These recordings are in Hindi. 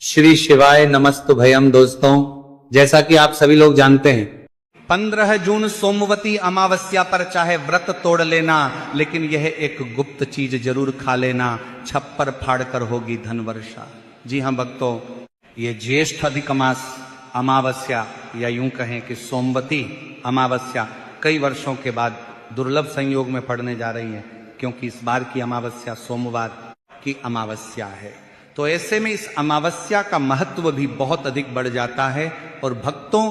श्री शिवाय नमस्तुभयम। दोस्तों, जैसा कि आप सभी लोग जानते हैं 15 जून सोमवती अमावस्या पर चाहे व्रत तोड़ लेना, लेकिन यह एक गुप्त चीज जरूर खा लेना, छप्पर फाड़ कर होगी धन वर्षा। जी हाँ भक्तों, ये ज्येष्ठ अधिक मास अमावस्या या यूं कहें कि सोमवती अमावस्या कई वर्षों के बाद दुर्लभ संयोग में पड़ने जा रही है, क्योंकि इस बार की अमावस्या सोमवार की अमावस्या है। तो ऐसे में इस अमावस्या का महत्व भी बहुत अधिक बढ़ जाता है। और भक्तों,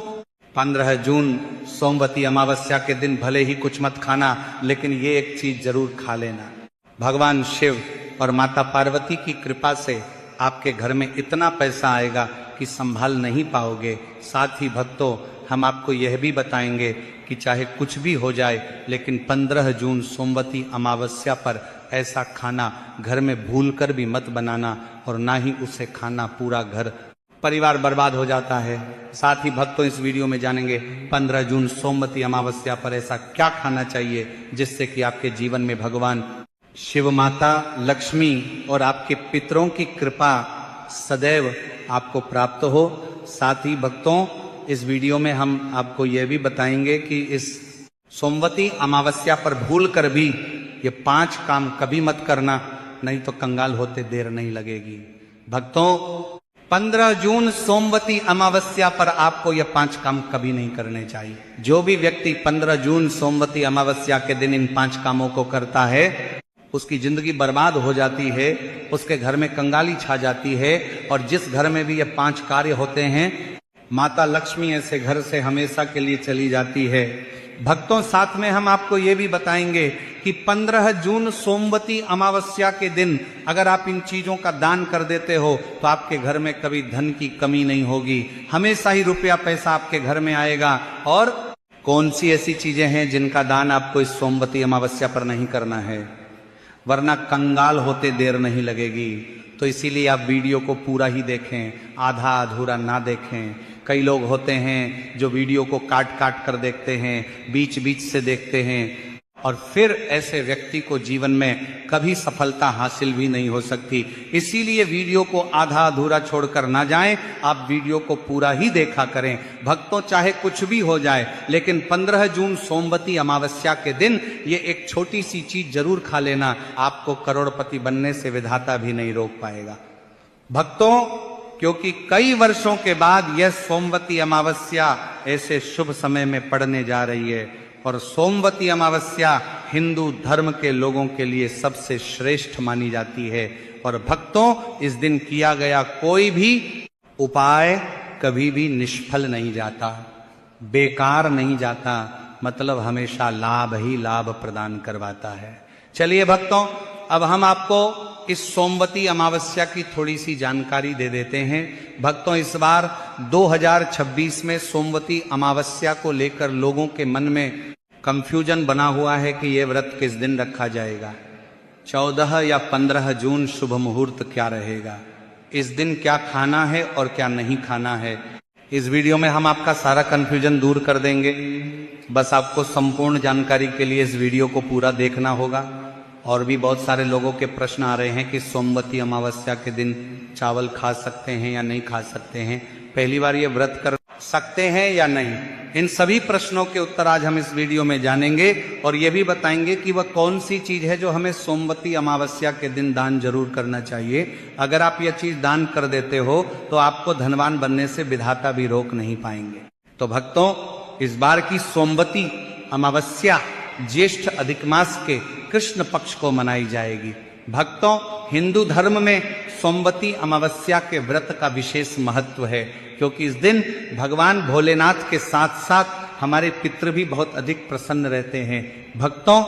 15 जून सोमवती अमावस्या के दिन भले ही कुछ मत खाना, लेकिन ये एक चीज जरूर खा लेना। भगवान शिव और माता पार्वती की कृपा से आपके घर में इतना पैसा आएगा कि संभाल नहीं पाओगे। साथ ही भक्तों, हम आपको यह भी बताएंगे कि चाहे कुछ भी हो जाए, लेकिन 15 जून सोमवती अमावस्या पर ऐसा खाना घर में भूलकर भी मत बनाना, और ना ही उसे खाना पूरा घर परिवार बर्बाद हो जाता है। साथ ही भक्तों, इस वीडियो में जानेंगे 15 जून सोमवती अमावस्या पर ऐसा क्या खाना चाहिए जिससे कि आपके जीवन में भगवान शिव, माता लक्ष्मी और आपके पितरों की कृपा सदैव आपको प्राप्त हो। साथ ही भक्तों, इस वीडियो में हम आपको यह भी बताएंगे कि इस सोमवती अमावस्या पर भूल कर भी ये 5 काम कभी मत करना, नहीं तो कंगाल होते देर नहीं लगेगी। भक्तों, 15 जून सोमवती अमावस्या पर आपको ये 5 काम कभी नहीं करने चाहिए। जो भी व्यक्ति 15 जून सोमवती अमावस्या के दिन इन 5 कामों को करता है, उसकी जिंदगी बर्बाद हो जाती है, उसके घर में कंगाली छा जाती है। और जिस घर में भी ये 5 कार्य होते हैं, माता लक्ष्मी ऐसे घर से हमेशा के लिए चली जाती है। भक्तों, साथ में हम आपको ये भी बताएंगे कि 15 जून सोमवती अमावस्या के दिन अगर आप इन चीजों का दान कर देते हो तो आपके घर में कभी धन की कमी नहीं होगी, हमेशा ही रुपया पैसा आपके घर में आएगा। और कौन सी ऐसी चीजें हैं जिनका दान आपको इस सोमवती अमावस्या पर नहीं करना है, वरना कंगाल होते देर नहीं लगेगी। तो इसीलिए आप वीडियो को पूरा ही देखें, आधा अधूरा ना देखें। कई लोग होते हैं जो वीडियो को काट काट कर देखते हैं, बीच बीच से देखते हैं, और फिर ऐसे व्यक्ति को जीवन में कभी सफलता हासिल भी नहीं हो सकती। इसीलिए वीडियो को आधा अधूरा छोड़कर ना जाएं, आप वीडियो को पूरा ही देखा करें। भक्तों, चाहे कुछ भी हो जाए, लेकिन 15 जून सोमवती अमावस्या के दिन ये एक छोटी सी चीज जरूर खा लेना, आपको करोड़पति बनने से विधाता भी नहीं रोक पाएगा। भक्तों, क्योंकि कई वर्षों के बाद यह सोमवती अमावस्या ऐसे शुभ समय में पड़ने जा रही है, और सोमवती अमावस्या हिंदू धर्म के लोगों के लिए सबसे श्रेष्ठ मानी जाती है। और भक्तों, इस दिन किया गया कोई भी उपाय कभी भी निष्फल नहीं जाता, बेकार नहीं जाता, मतलब हमेशा लाभ ही लाभ प्रदान करवाता है। चलिए भक्तों, अब हम आपको इस सोमवती अमावस्या की थोड़ी सी जानकारी दे देते हैं। भक्तों, इस बार 2026 में सोमवती अमावस्या को लेकर लोगों के मन में कंफ्यूजन बना हुआ है कि यह व्रत किस दिन रखा जाएगा, 14 या 15 जून शुभ मुहूर्त क्या रहेगा, इस दिन क्या खाना है और क्या नहीं खाना है। इस वीडियो में हम आपका सारा कंफ्यूजन दूर कर देंगे। बस आपको संपूर्ण जानकारी के लिए इस वीडियो को पूरा देखना होगा। और भी बहुत सारे लोगों के प्रश्न आ रहे हैं कि सोमवती अमावस्या के दिन चावल खा सकते हैं या नहीं खा सकते हैं, पहली बार ये व्रत कर सकते हैं या नहीं। इन सभी प्रश्नों के उत्तर आज हम इस वीडियो में जानेंगे, और ये भी बताएंगे कि वह कौन सी चीज है जो हमें सोमवती अमावस्या के दिन दान जरूर करना चाहिए। अगर आप यह चीज दान कर देते हो तो आपको धनवान बनने से विधाता भी रोक नहीं पाएंगे। तो भक्तों, इस बार की सोमवती अमावस्या ज्येष्ठ अधिक मास के कृष्ण पक्ष को मनाई जाएगी। भक्तों, हिंदू धर्म में सोमवती अमावस्या के व्रत का विशेष महत्व है, क्योंकि इस दिन भगवान भोलेनाथ के साथ साथ हमारे पितृ भी बहुत अधिक प्रसन्न रहते हैं। भक्तों,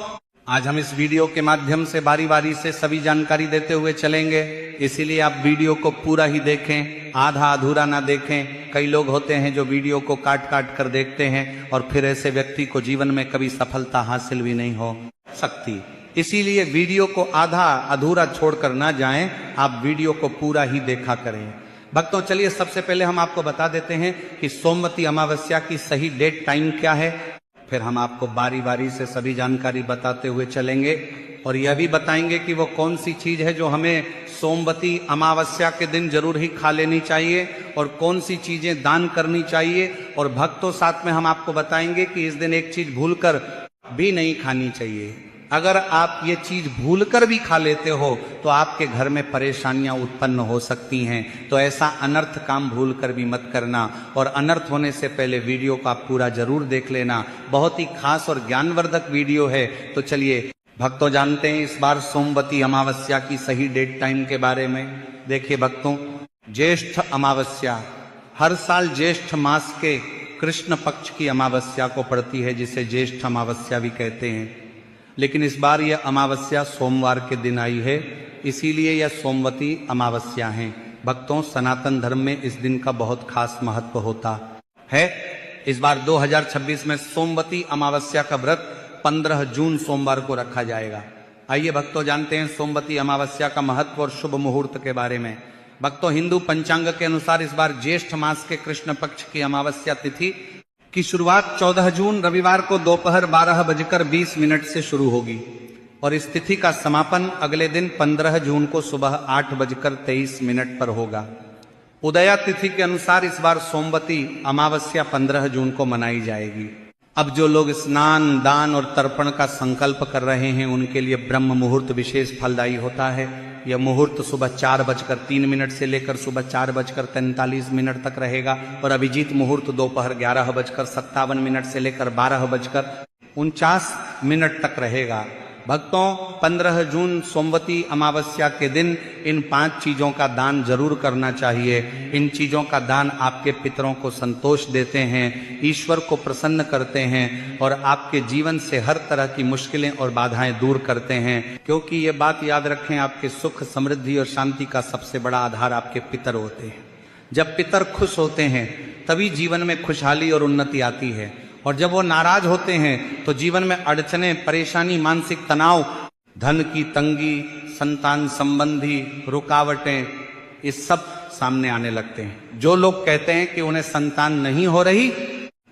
आज हम इस वीडियो के माध्यम से बारी बारी से सभी जानकारी देते हुए चलेंगे, इसीलिए आप वीडियो को पूरा ही देखें, आधा अधूरा ना देखें। कई लोग होते हैं जो वीडियो को काट काट कर देखते हैं, और फिर ऐसे व्यक्ति को जीवन में कभी सफलता हासिल भी नहीं हो सकती। इसीलिए वीडियो को आधा अधूरा छोड़कर ना जाएं, आप वीडियो को पूरा ही देखा करें। भक्तों, चलिए सबसे पहले हम आपको बता देते हैं कि सोमवती अमावस्या की सही डेट टाइम क्या है। फिर हम आपको बारी बारी से सभी जानकारी बताते हुए चलेंगे और यह भी बताएंगे कि वो कौन सी चीज है जो हमें सोमवती अमावस्या के दिन जरूर ही खा लेनी चाहिए और कौन सी चीजें दान करनी चाहिए। और भक्तों साथ में हम आपको बताएंगे कि इस दिन एक चीज भूलकर भी नहीं खानी चाहिए। अगर आप ये चीज भूलकर भी खा लेते हो तो आपके घर में परेशानियां उत्पन्न हो सकती हैं। तो ऐसा अनर्थ काम भूलकर भी मत करना और अनर्थ होने से पहले वीडियो को आप पूरा जरूर देख लेना। बहुत ही खास और ज्ञानवर्धक वीडियो है। तो चलिए भक्तों जानते हैं इस बार सोमवती अमावस्या की सही डेट टाइम के बारे में। देखिए भक्तों, ज्येष्ठ अमावस्या हर साल ज्येष्ठ मास के कृष्ण पक्ष की अमावस्या को पड़ती है, जिसे ज्येष्ठ अमावस्या भी कहते हैं। लेकिन इस बार यह अमावस्या सोमवार के दिन आई है, इसीलिए यह सोमवती अमावस्या है। भक्तों, सनातन धर्म में इस दिन का बहुत खास महत्व होता है। इस बार 2026 में सोमवती अमावस्या का व्रत 15 जून सोमवार को रखा जाएगा। आइए भक्तों जानते हैं सोमवती अमावस्या का महत्व और शुभ मुहूर्त के बारे में। भक्तों, हिंदू पंचांग के अनुसार इस बार ज्येष्ठ मास के कृष्ण पक्ष की अमावस्या तिथि की शुरुआत 14 जून रविवार को दोपहर 12:20 से शुरू होगी और इस तिथि का समापन अगले दिन 15 जून को सुबह 8:23 पर होगा। उदया तिथि के अनुसार इस बार सोमवती अमावस्या 15 जून को मनाई जाएगी। अब जो लोग स्नान, दान और तर्पण का संकल्प कर रहे हैं उनके लिए ब्रह्म मुहूर्त विशेष फलदायी होता है। यह मुहूर्त सुबह 4:03 से लेकर सुबह 4:43 तक रहेगा और अभिजीत मुहूर्त दोपहर 11:57 से लेकर 12:49 तक रहेगा। भक्तों, 15 जून सोमवती अमावस्या के दिन इन 5 चीजों का दान जरूर करना चाहिए। इन चीजों का दान आपके पितरों को संतोष देते हैं, ईश्वर को प्रसन्न करते हैं और आपके जीवन से हर तरह की मुश्किलें और बाधाएं दूर करते हैं। क्योंकि ये बात याद रखें, आपके सुख, समृद्धि और शांति का सबसे बड़ा आधार आपके पितर होते हैं। जब पितर खुश होते हैं तभी जीवन में खुशहाली और उन्नति आती है और जब वो नाराज होते हैं तो जीवन में अड़चने, परेशानी, मानसिक तनाव, धन की तंगी, संतान संबंधी रुकावटें, ये सब सामने आने लगते हैं। जो लोग कहते हैं कि उन्हें संतान नहीं हो रही,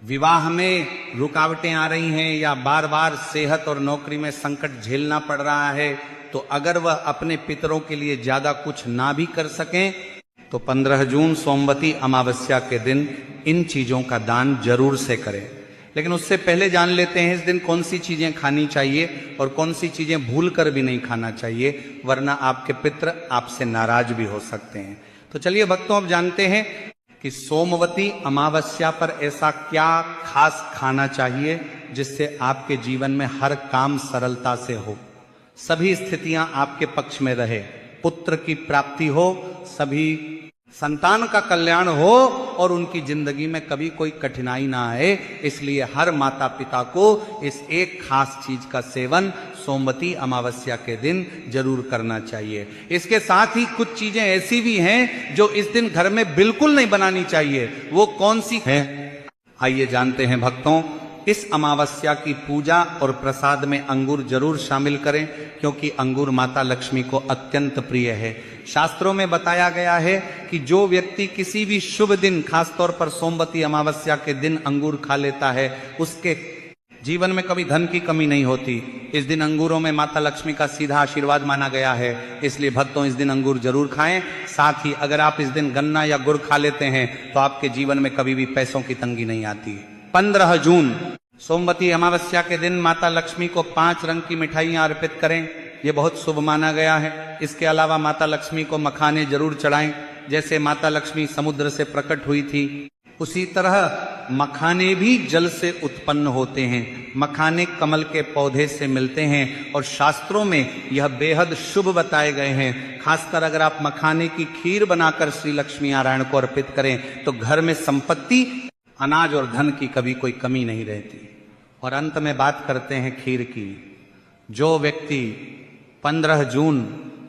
विवाह में रुकावटें आ रही हैं या बार बार सेहत और नौकरी में संकट झेलना पड़ रहा है, तो अगर वह अपने पितरों के लिए ज्यादा कुछ ना भी कर सकें तो 15 जून सोमवती अमावस्या के दिन इन चीजों का दान जरूर से करें। लेकिन उससे पहले जान लेते हैं इस दिन कौन सी चीजें खानी चाहिए और कौन सी चीजें भूल कर भी नहीं खाना चाहिए, वरना आपके पितर आपसे नाराज भी हो सकते हैं। तो चलिए भक्तों, अब जानते हैं कि सोमवती अमावस्या पर ऐसा क्या खास खाना चाहिए जिससे आपके जीवन में हर काम सरलता से हो, सभी स्थितियां आपके पक्ष में रहे, पुत्र की प्राप्ति हो, सभी संतान का कल्याण हो और उनकी जिंदगी में कभी कोई कठिनाई ना आए। इसलिए हर माता पिता को इस एक खास चीज का सेवन सोमवती अमावस्या के दिन जरूर करना चाहिए। इसके साथ ही कुछ चीजें ऐसी भी हैं जो इस दिन घर में बिल्कुल नहीं बनानी चाहिए। वो कौन सी है, आइए जानते हैं भक्तों। इस अमावस्या की पूजा और प्रसाद में अंगूर जरूर शामिल करें, क्योंकि अंगूर माता लक्ष्मी को अत्यंत प्रिय है। शास्त्रों में बताया गया है कि जो व्यक्ति किसी भी शुभ दिन, खासतौर पर सोमवती अमावस्या के दिन अंगूर खा लेता है, उसके जीवन में कभी धन की कमी नहीं होती। इस दिन अंगूरों में माता लक्ष्मी का सीधा आशीर्वाद माना गया है। इसलिए भक्तों, इस दिन अंगूर जरूर खाएं। साथ ही अगर आप इस दिन गन्ना या गुड़ खा लेते हैं तो आपके जीवन में कभी भी पैसों की तंगी नहीं आती। 15 जून सोमवती अमावस्या के दिन माता लक्ष्मी को 5 रंग की मिठाइयां अर्पित करें, ये बहुत शुभ माना गया है। इसके अलावा माता लक्ष्मी को मखाने जरूर चढ़ाएं। जैसे माता लक्ष्मी समुद्र से प्रकट हुई थी, उसी तरह मखाने भी जल से उत्पन्न होते हैं। मखाने कमल के पौधे से मिलते हैं और शास्त्रों में यह बेहद शुभ बताए गए हैं। खासकर अगर आप मखाने की खीर बनाकर श्री लक्ष्मी नारायण को अर्पित करें तो घर में संपत्ति, अनाज और धन की कभी कोई कमी नहीं रहती। और अंत में बात करते हैं खीर की। जो व्यक्ति 15 जून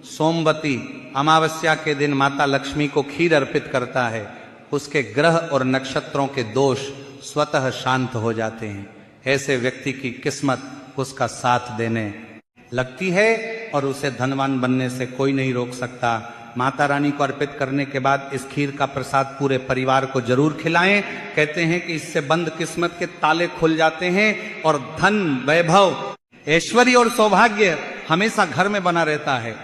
सोमवती अमावस्या के दिन माता लक्ष्मी को खीर अर्पित करता है, उसके ग्रह और नक्षत्रों के दोष स्वतः शांत हो जाते हैं। ऐसे व्यक्ति की किस्मत उसका साथ देने लगती है और उसे धनवान बनने से कोई नहीं रोक सकता। माता रानी को अर्पित करने के बाद इस खीर का प्रसाद पूरे परिवार को जरूर खिलाएं। कहते हैं कि इससे बंद किस्मत के ताले खुल जाते हैं और धन, वैभव, ऐश्वर्य और सौभाग्य हमेशा घर में बना रहता है।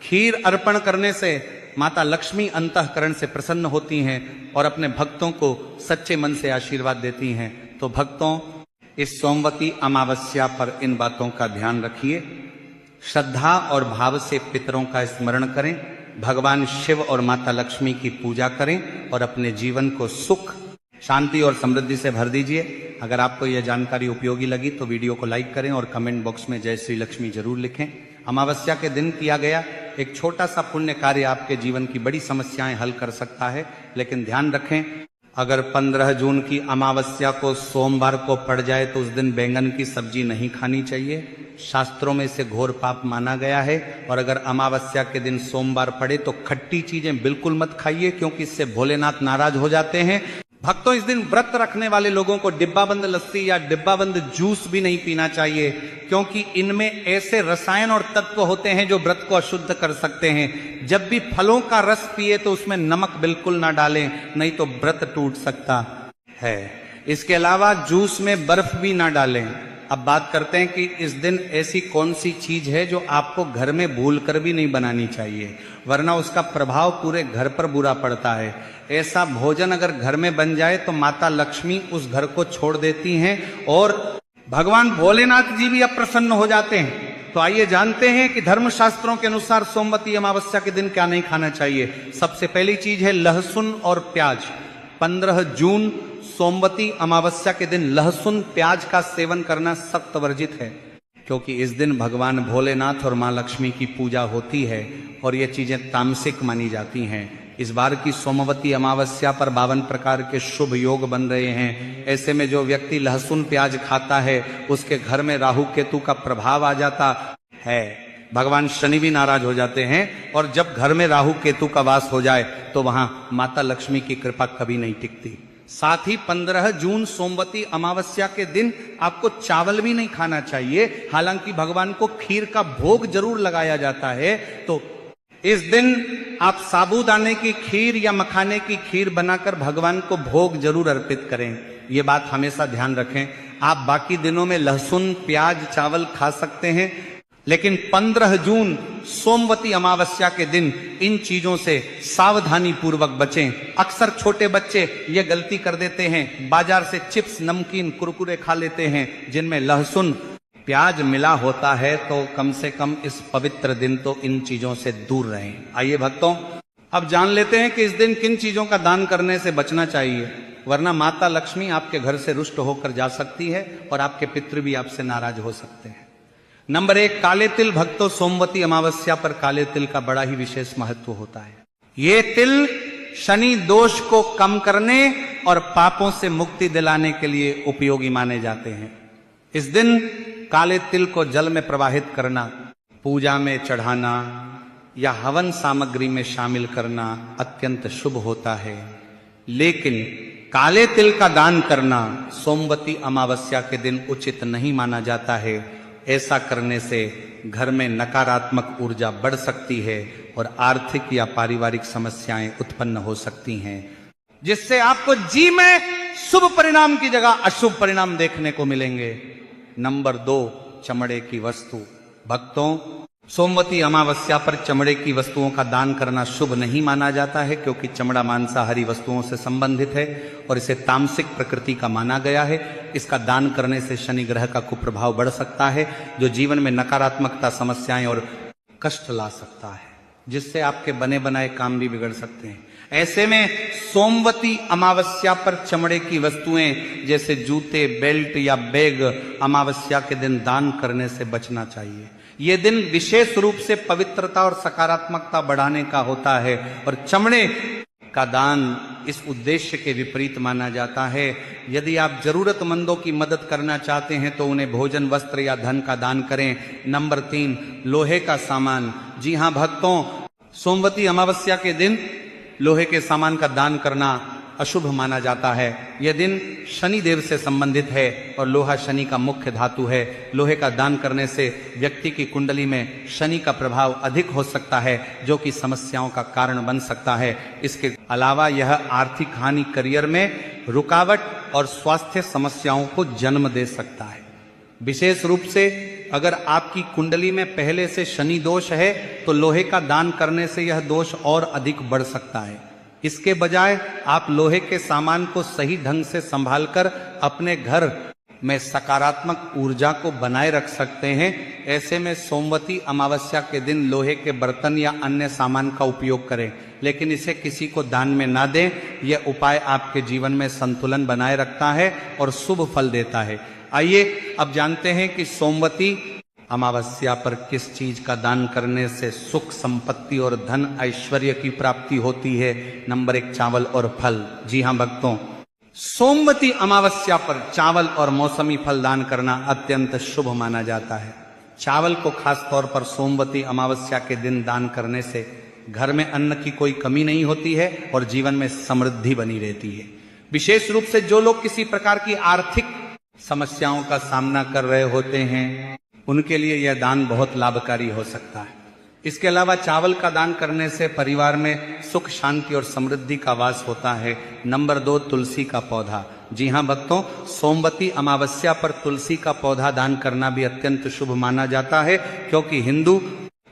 खीर अर्पण करने से माता लक्ष्मी अंतःकरण से प्रसन्न होती हैं और अपने भक्तों को सच्चे मन से आशीर्वाद देती हैं। तो भक्तों, इस सोमवती अमावस्या पर इन बातों का ध्यान रखिए। श्रद्धा और भाव से पितरों का स्मरण करें, भगवान शिव और माता लक्ष्मी की पूजा करें और अपने जीवन को सुख, शांति और समृद्धि से भर दीजिए। अगर आपको यह जानकारी उपयोगी लगी तो वीडियो को लाइक करें और कमेंट बॉक्स में जय श्री लक्ष्मी जरूर लिखें। अमावस्या के दिन किया गया एक छोटा सा पुण्य कार्य आपके जीवन की बड़ी समस्याएं हल कर सकता है। लेकिन ध्यान रखें, अगर 15 जून की अमावस्या को सोमवार को पड़ जाए तो उस दिन बैंगन की सब्जी नहीं खानी चाहिए। शास्त्रों में इसे घोर पाप माना गया है। और अगर अमावस्या के दिन सोमवार पड़े तो खट्टी चीजें बिल्कुल मत खाइए, क्योंकि इससे भोलेनाथ नाराज हो जाते हैं। भक्तों, इस दिन व्रत रखने वाले लोगों को डिब्बाबंद लस्सी या डिब्बाबंद जूस भी नहीं पीना चाहिए, क्योंकि इनमें ऐसे रसायन और तत्व होते हैं जो व्रत को अशुद्ध कर सकते हैं। जब भी फलों का रस पिए तो उसमें नमक बिल्कुल ना डालें, नहीं तो व्रत टूट सकता है। इसके अलावा जूस में बर्फ भी ना डालें। अब बात करते हैं कि इस दिन ऐसी कौन सी चीज है जो आपको घर में भूलकर भी नहीं बनानी चाहिए, वरना उसका प्रभाव पूरे घर पर बुरा पड़ता है। ऐसा भोजन अगर घर में बन जाए तो माता लक्ष्मी उस घर को छोड़ देती हैं और भगवान भोलेनाथ जी भी अप्रसन्न हो जाते हैं। तो आइए जानते हैं कि धर्मशास्त्रों के अनुसार सोमवती अमावस्या के दिन क्या नहीं खाना चाहिए। सबसे पहली चीज है लहसुन और प्याज। 15 जून सोमवती अमावस्या के दिन लहसुन प्याज का सेवन करना सख्त वर्जित है, क्योंकि इस दिन भगवान भोलेनाथ और मां लक्ष्मी की पूजा होती है और ये चीजें तामसिक मानी जाती हैं। इस बार की सोमवती अमावस्या पर 52 प्रकार के शुभ योग बन रहे हैं। ऐसे में जो व्यक्ति लहसुन प्याज खाता है उसके घर में राहु केतु का प्रभाव आ जाता है। भगवान शनि भी नाराज हो जाते हैं और जब घर में राहु केतु का वास हो जाए तो वहां माता लक्ष्मी की कृपा कभी नहीं टिकती। साथ ही 15 जून सोमवती अमावस्या के दिन आपको चावल भी नहीं खाना चाहिए। हालांकि भगवान को खीर का भोग जरूर लगाया जाता है, तो इस दिन आप साबूदाने की खीर या मखाने की खीर बनाकर भगवान को भोग जरूर अर्पित करें। ये बात हमेशा ध्यान रखें। आप बाकी दिनों में लहसुन, प्याज, चावल खा सकते हैं, लेकिन 15 जून सोमवती अमावस्या के दिन इन चीजों से सावधानी पूर्वक बचें। अक्सर छोटे बच्चे ये गलती कर देते हैं, बाजार से चिप्स, नमकीन, कुरकुरे खा लेते हैं जिनमें लहसुन, प्याज मिला होता है। तो कम से कम इस पवित्र दिन तो इन चीजों से दूर रहें। आइए भक्तों, अब जान लेते हैं कि इस दिन किन चीजों का दान करने से बचना चाहिए, वरना माता लक्ष्मी आपके घर से रुष्ट होकर जा सकती है और आपके पितृ भी आपसे नाराज हो सकते हैं। नंबर 1, काले तिल। भक्तों, सोमवती अमावस्या पर काले तिल का बड़ा ही विशेष महत्व होता है। ये तिल शनि दोष को कम करने और पापों से मुक्ति दिलाने के लिए उपयोगी माने जाते हैं। इस दिन काले तिल को जल में प्रवाहित करना, पूजा में चढ़ाना या हवन सामग्री में शामिल करना अत्यंत शुभ होता है। लेकिन काले तिल का दान करना सोमवती अमावस्या के दिन उचित नहीं माना जाता है। ऐसा करने से घर में नकारात्मक ऊर्जा बढ़ सकती है और आर्थिक या पारिवारिक समस्याएं उत्पन्न हो सकती हैं, जिससे आपको जी में शुभ परिणाम की जगह अशुभ परिणाम देखने को मिलेंगे। नंबर 2, चमड़े की वस्तु। भक्तों, सोमवती अमावस्या पर चमड़े की वस्तुओं का दान करना शुभ नहीं माना जाता है, क्योंकि चमड़ा मांसाहारी वस्तुओं से संबंधित है और इसे तामसिक प्रकृति का माना गया है। इसका दान करने से शनि ग्रह का कुप्रभाव बढ़ सकता है, जो जीवन में नकारात्मकता, समस्याएं और कष्ट ला सकता है, जिससे आपके बने बनाए काम भी बिगड़ सकते हैं। ऐसे में सोमवती अमावस्या पर चमड़े की वस्तुएं जैसे जूते, बेल्ट या बैग अमावस्या के दिन दान करने से बचना चाहिए। ये दिन विशेष रूप से पवित्रता और सकारात्मकता बढ़ाने का होता है और चमड़े का दान इस उद्देश्य के विपरीत माना जाता है। यदि आप जरूरतमंदों की मदद करना चाहते हैं तो उन्हें भोजन, वस्त्र या धन का दान करें। नंबर 3, लोहे का सामान। जी हां भक्तों, सोमवती अमावस्या के दिन लोहे के सामान का दान करना अशुभ माना जाता है। यह दिन शनि देव से संबंधित है और लोहा शनि का मुख्य धातु है। लोहे का दान करने से व्यक्ति की कुंडली में शनि का प्रभाव अधिक हो सकता है, जो कि समस्याओं का कारण बन सकता है। इसके अलावा यह आर्थिक हानि, करियर में रुकावट और स्वास्थ्य समस्याओं को जन्म दे सकता है। विशेष रूप से अगर आपकी कुंडली में पहले से शनि दोष है तो लोहे का दान करने से यह दोष और अधिक बढ़ सकता है। इसके बजाय आप लोहे के सामान को सही ढंग से संभालकर अपने घर में सकारात्मक ऊर्जा को बनाए रख सकते हैं। ऐसे में सोमवती अमावस्या के दिन लोहे के बर्तन या अन्य सामान का उपयोग करें, लेकिन इसे किसी को दान में ना दें। यह उपाय आपके जीवन में संतुलन बनाए रखता है और शुभ फल देता है। आइए अब जानते हैं कि सोमवती अमावस्या पर किस चीज का दान करने से सुख, संपत्ति और धन ऐश्वर्य की प्राप्ति होती है। नंबर 1, चावल और फल। जी हाँ भक्तों, सोमवती अमावस्या पर चावल और मौसमी फल दान करना अत्यंत शुभ माना जाता है। चावल को खास तौर पर सोमवती अमावस्या के दिन दान करने से घर में अन्न की कोई कमी नहीं होती है और जीवन में समृद्धि बनी रहती है। विशेष रूप से जो लोग किसी प्रकार की आर्थिक समस्याओं का सामना कर रहे होते हैं, उनके लिए यह दान बहुत लाभकारी हो सकता है। इसके अलावा चावल का दान करने से परिवार में सुख, शांति और समृद्धि का वास होता है। नंबर 2, तुलसी का पौधा। जी हाँ भक्तों, सोमवती अमावस्या पर तुलसी का पौधा दान करना भी अत्यंत शुभ माना जाता है, क्योंकि हिंदू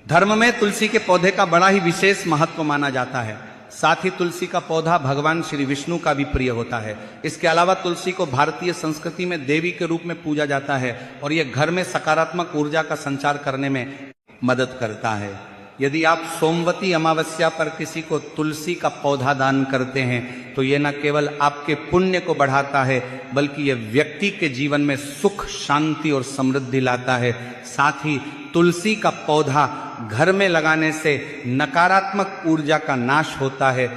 धर्म में तुलसी के पौधे का बड़ा ही विशेष महत्व माना जाता है। साथ ही तुलसी का पौधा भगवान श्री विष्णु का भी प्रिय होता है। इसके अलावा तुलसी को भारतीय संस्कृति में देवी के रूप में पूजा जाता है और यह घर में सकारात्मक ऊर्जा का संचार करने में मदद करता है। यदि आप सोमवती अमावस्या पर किसी को तुलसी का पौधा दान करते हैं तो यह न केवल आपके पुण्य को बढ़ाता है, बल्कि यह व्यक्ति के जीवन में सुख, शांति और समृद्धि लाता है। साथ ही तुलसी का पौधा घर में लगाने से नकारात्मक ऊर्जा का नाश होता है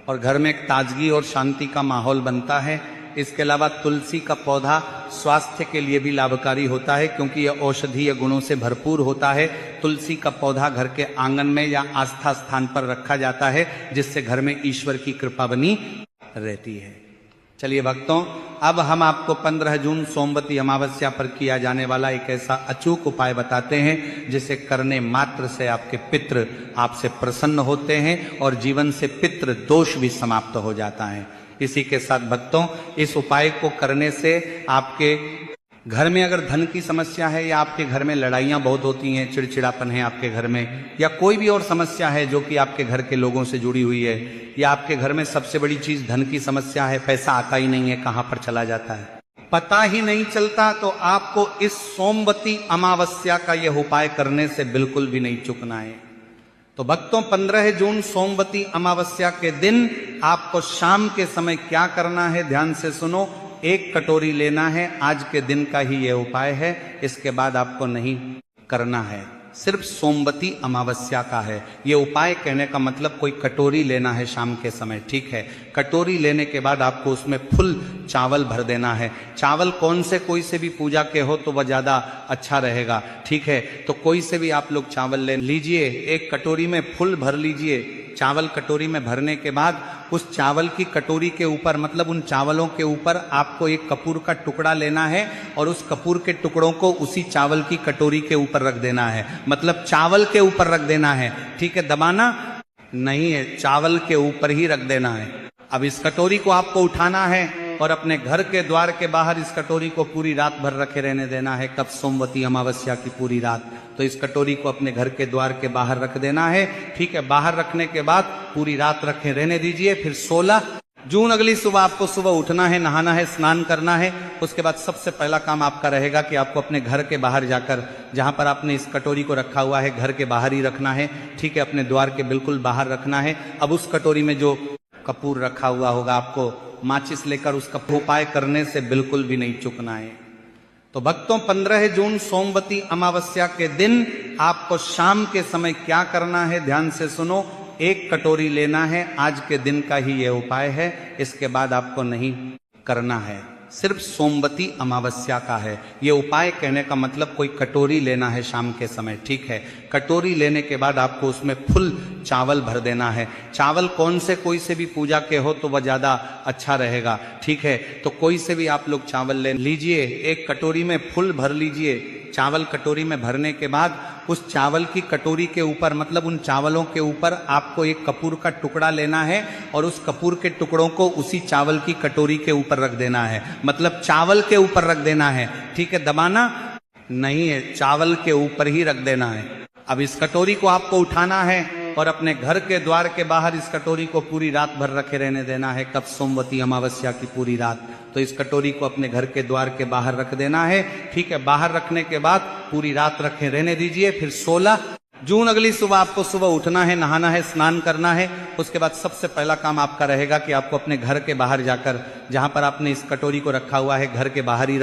और घर में एक ताजगी और शांति का माहौल बनता है। इसके अलावा तुलसी का पौधा स्वास्थ्य के लिए भी लाभकारी होता है, क्योंकि यह औषधीय गुणों से भरपूर होता है। तुलसी का पौधा घर के आंगन में या आस्था स्थान पर रखा जाता है, जिससे घर में ईश्वर की कृपा बनी रहती है। चलिए भक्तों, अब हम आपको 15 जून सोमवती अमावस्या पर किया जाने वाला एक ऐसा अचूक उपाय बताते हैं, जिसे करने मात्र से आपके पितृ आपसे प्रसन्न होते हैं और जीवन से पितृ दोष भी समाप्त हो जाता है। इसी के साथ भक्तों, इस उपाय को करने से आपके घर में अगर धन की समस्या है या आपके घर में लड़ाइयाँ बहुत होती हैं, चिड़चिड़ापन है आपके घर में, या कोई भी और समस्या है जो कि आपके घर के लोगों से जुड़ी हुई है, या आपके घर में सबसे बड़ी चीज धन की समस्या है, पैसा आता ही नहीं है, कहाँ पर चला जाता है, पता ही नहीं चलता, तो आपको इस सोमवती अमावस्या का यह उपाय करने से बिल्कुल भी नहीं चूकना है। तो भक्तों, 15 जून सोमवती अमावस्या के दिन आपको शाम के समय क्या करना है, ध्यान से सुनो। 1 कटोरी लेना है, आज के दिन का ही यह उपाय है। इसके बाद आपको नहीं करना है, सिर्फ सोमवती अमावस्या का है ये उपाय। कहने का मतलब कोई कटोरी लेना है शाम के समय, ठीक है। कटोरी लेने के बाद आपको उसमें फुल चावल भर देना है। चावल कौन से, कोई से भी पूजा के हो तो वह ज्यादा अच्छा रहेगा, ठीक है। तो कोई से भी आप लोग चावल ले लीजिए, 1 कटोरी में फुल भर लीजिए। चावल कटोरी में भरने के बाद उस चावल की कटोरी के ऊपर, मतलब उन चावलों के ऊपर आपको एक कपूर का टुकड़ा लेना है और उस कपूर के टुकड़ों को उसी चावल की कटोरी के ऊपर रख देना है। मतलब चावल के ऊपर रख देना है, ठीक है, दबाना नहीं है, चावल के ऊपर ही रख देना है। अब इस कटोरी को आपको उठाना है और अपने घर के द्वार के बाहर इस कटोरी को पूरी रात भर रखे रहने देना है। कब? सोमवती अमावस्या की पूरी रात। तो इस कटोरी को अपने घर के द्वार के बाहर रख देना है, ठीक है। बाहर रखने के बाद पूरी रात रखे रहने दीजिए। फिर 16 जून अगली सुबह आपको सुबह उठना है, नहाना है, स्नान करना है। उसके बाद सबसे पहला काम आपका रहेगा कि आपको अपने घर के बाहर जाकर, जहां पर आपने इस कटोरी को रखा हुआ है, घर के बाहर ही रखना है, ठीक है, अपने द्वार के बिल्कुल बाहर रखना है। अब उस कटोरी में जो कपूर रखा हुआ होगा, आपको माचिस लेकर उसका उपाय करने से बिल्कुल भी नहीं चूकना है। तो भक्तों, 15 जून सोमवती अमावस्या के दिन आपको शाम के समय क्या करना है, ध्यान से सुनो। 1 कटोरी लेना है, आज के दिन का ही यह उपाय है। इसके बाद आपको नहीं करना है, सिर्फ सोमवती अमावस्या का है। ये उपाय कहने का मतलब कोई कटोरी लेना है शाम के समय, ठीक है। कटोरी लेने के बाद आपको उसमें फुल चावल भर देना है। चावल कौन से, कोई से भी पूजा के हो तो वह ज़्यादा अच्छा रहेगा, ठीक है। तो कोई से भी आप लोग चावल ले लीजिए, एक कटोरी में फुल भर लीजिए। चावल कटोरी में भरने के बाद उस चावल की कटोरी के ऊपर, मतलब उन चावलों के ऊपर आपको एक कपूर का टुकड़ा लेना है और उस कपूर के टुकड़ों को उसी चावल की कटोरी के ऊपर रख देना है। मतलब चावल के ऊपर रख देना है, ठीक है। दबाना नहीं है, चावल के ऊपर ही रख देना है। अब इस कटोरी को आपको उठाना है और अपने घर के द्वार के बाहर इस कटोरी को पूरी रात भर रखे रहने देना है। कब? सोमवती अमावस्या की पूरी रात। तो इस कटोरी को अपने घर के द्वार के बाहर रख देना है, ठीक है। बाहर रखने के बाद पूरी रात रखे रहने दीजिए। फिर 16 जून अगली सुबह आपको सुबह उठना है, नहाना है, स्नान करना है। उसके बाद सबसे पहला काम आपका रहेगा कि आपको अपने घर के बाहर जाकर, जहां पर आपने इस कटोरी को रखा हुआ है, घर के बाहर ही